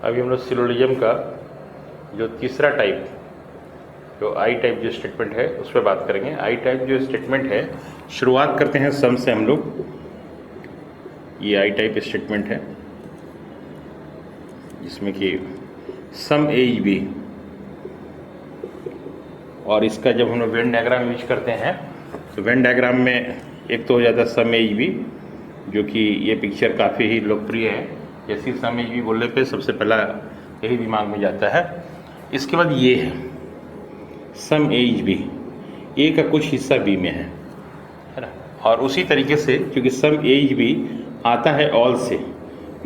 अभी हम लोग सिलोजिज्म का जो तीसरा टाइप, जो आई टाइप जो स्टेटमेंट है उस पर बात करेंगे। आई टाइप जो स्टेटमेंट है, शुरुआत करते हैं सम से हम लोग। ये आई टाइप स्टेटमेंट है जिसमें कि सम एज बी, और इसका जब हम लोग वेन डायग्राम यूज करते हैं तो वेन डायग्राम में एक तो हो जाता है सम एज बी, जो कि ये पिक्चर काफ़ी ही लोकप्रिय है। जैसे सम एज बी बोलने पे सबसे पहला यही दिमाग में जाता है। इसके बाद ये है सम एज बी, ए का कुछ हिस्सा बी में है ना। और उसी तरीके से क्योंकि सम एज बी आता है ऑल से,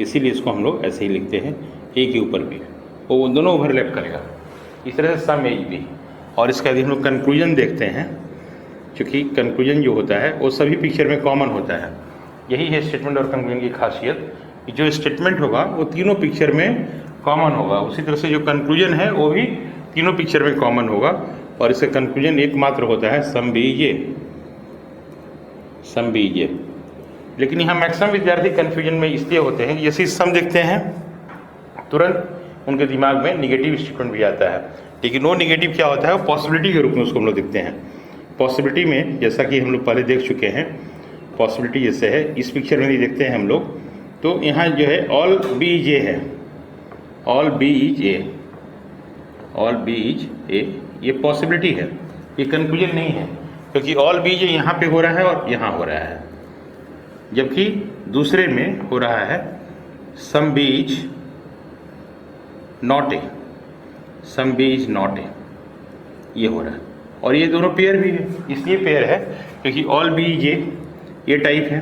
इसीलिए इसको हम लोग ऐसे ही लिखते हैं, ए के ऊपर बी, वो दोनों ओवरलैप करेगा। इस तरह से सम एज बी। और इसका यदि हम लोग कंक्लूजन देखते हैं, क्योंकि कंक्लूजन जो होता है वो सभी पिक्चर में कॉमन होता है। यही है स्टेटमेंट और कंक्लूजन की खासियत कि जो स्टेटमेंट होगा वो तीनों पिक्चर में कॉमन होगा। उसी तरह से जो कंक्लूजन है वो भी तीनों पिक्चर में कॉमन होगा। और इसका कंक्लूजन एकमात्र होता है सम बी जे, सम बी जे। लेकिन यहाँ मैक्सिमम विद्यार्थी कन्फ्यूजन में इसलिए होते हैं कि जैसे सम देखते हैं तुरंत उनके दिमाग में निगेटिव स्टेटमेंट भी आता है। लेकिन वो निगेटिव क्या होता है, वो पॉसिबिलिटी के रूप में उसको हम लोग देखते हैं। पॉसिबिलिटी में जैसा कि हम लोग पहले देख चुके हैं, पॉसिबिलिटी जैसे है इस पिक्चर में भी देखते हैं हम लोग, तो यहाँ जो है ऑल बी इज ए है, all B is a, all B is a, ये पॉसिबिलिटी है, ये कंक्लूजन नहीं है। क्योंकि ऑल बी जो यहाँ पे हो रहा है और यहाँ हो रहा है, जबकि दूसरे में हो रहा है some B is not A, some B is not A, ये हो रहा है। और ये दोनों पेयर भी है, इसलिए पेयर है क्योंकि all B is a type है,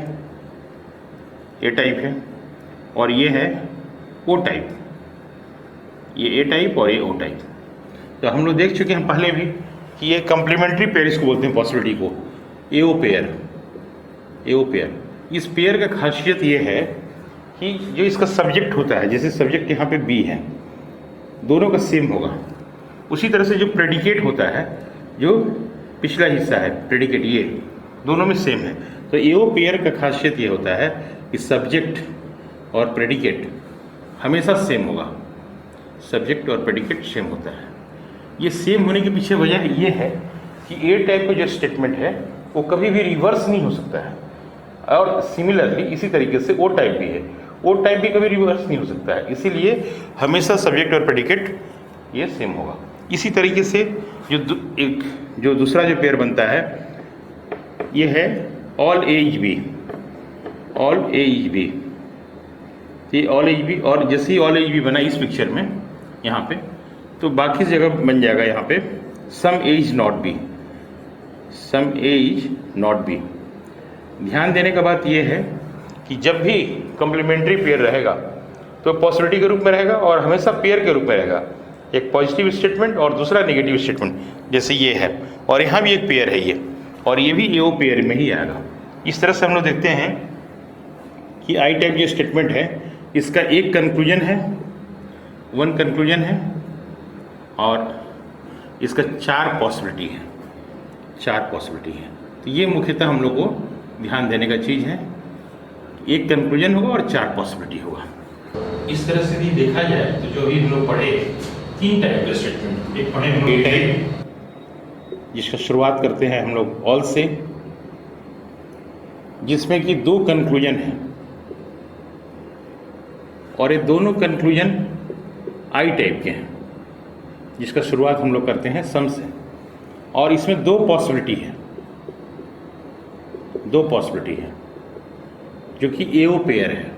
ए टाइप है, और ये है ओ टाइप, ये ए टाइप और ये ओ टाइप। तो हम लोग देख चुके हैं पहले भी कि ये कम्प्लीमेंट्री पेयर इसको बोलते हैं, पॉसिबिलिटी को, एओ पेयर, एओ पेयर। इस पेयर का खासियत ये है कि जो इसका सब्जेक्ट होता है, जैसे सब्जेक्ट यहाँ पे बी है, दोनों का सेम होगा। उसी तरह से जो प्रेडिकेट होता है, जो पिछला हिस्सा है प्रेडिकेट, ये दोनों में सेम है। तो एओ पेयर का खासियत ये होता है कि सब्जेक्ट और प्रेडिकेट हमेशा सेम होगा, सब्जेक्ट और प्रेडिकेट सेम होता है। ये सेम होने के पीछे वजह ये है कि ए टाइप का जो स्टेटमेंट है वो कभी भी रिवर्स नहीं हो सकता है। और सिमिलरली इसी तरीके से ओ टाइप भी है, ओ टाइप भी कभी रिवर्स नहीं हो सकता है, इसीलिए हमेशा सब्जेक्ट और प्रेडिकेट ये सेम होगा। इसी तरीके से जो दूसरा जो पेयर बनता है ये है all A's B, all A's B, ये ऑल एज बी। और जैसे ही ऑल एज बी बना इस पिक्चर में यहाँ पे, तो बाकी जगह बन जाएगा यहाँ पे some as not B, some as not B. ध्यान देने का बात यह है कि जब भी कॉम्प्लीमेंट्री पेयर रहेगा तो पॉसिबिलिटी के रूप में रहेगा और हमेशा पेयर के रूप में रहेगा, एक पॉजिटिव स्टेटमेंट और दूसरा नेगेटिव स्टेटमेंट, जैसे ये है। और यहाँ भी एक पेयर है ये, और ये भी एओ पेयर में ही आएगा। इस तरह से हम लोग देखते हैं कि आई टाइप जो स्टेटमेंट है इसका एक कंक्लूजन है, वन कंक्लूजन है, और इसका चार पॉसिबिलिटी है, चार पॉसिबिलिटी है। तो ये मुख्यतः हम लोग को ध्यान देने का चीज़ है, एक कंक्लूजन होगा और चार पॉसिबिलिटी होगा। इस तरह से भी देखा जाए तो जो भी हम लोग पढ़े तीन टाइप के स्टेटमेंट, एक पढ़े हम लोग ए टाइप जिसका शुरुआत करते हैं हम लोग ऑल से, जिसमें कि दो कंक्लूजन है और ये दोनों कंक्लूजन आई टाइप के हैं, जिसका शुरुआत हम लोग करते हैं सम से। और इसमें दो पॉसिबिलिटी है, दो पॉसिबिलिटी है जो कि एओ पेयर है।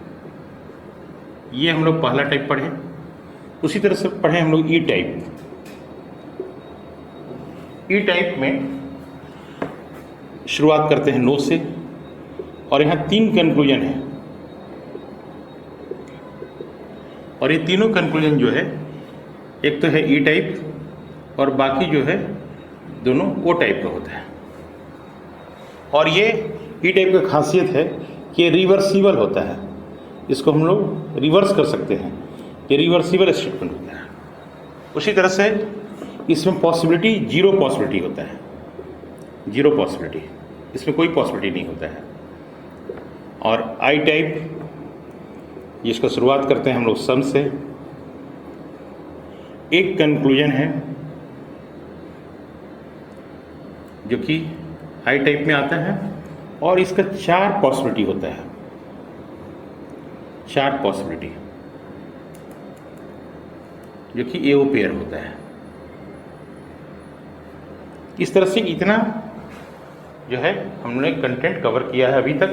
ये हम लोग पहला टाइप पढ़े। उसी तरह से पढ़े हम लोग ई टाइप। ई टाइप में शुरुआत करते हैं नो से, और यहाँ तीन कंक्लूजन है, और ये तीनों कंक्लूजन जो है, एक तो है ई टाइप और बाकी जो है दोनों ओ टाइप का होता है। और ये ई टाइप का खासियत है कि ये रिवर्सिबल होता है, इसको हम लोग रिवर्स कर सकते हैं, ये रिवर्सिबल स्टेटमेंट होता है। उसी तरह से इसमें पॉसिबिलिटी जीरो पॉसिबिलिटी होता है, जीरो पॉसिबिलिटी, इसमें कोई पॉसिबिलिटी नहीं होता है। और आई टाइप जिसका शुरुआत करते हैं हम लोग सम से, एक कंक्लूजन है जो कि आई टाइप में आता है और इसका 4 पॉसिबिलिटी होता है, 4 पॉसिबिलिटी, जो कि एओ पेयर होता है। इस तरह से इतना जो है हमने कंटेंट कवर किया है अभी तक।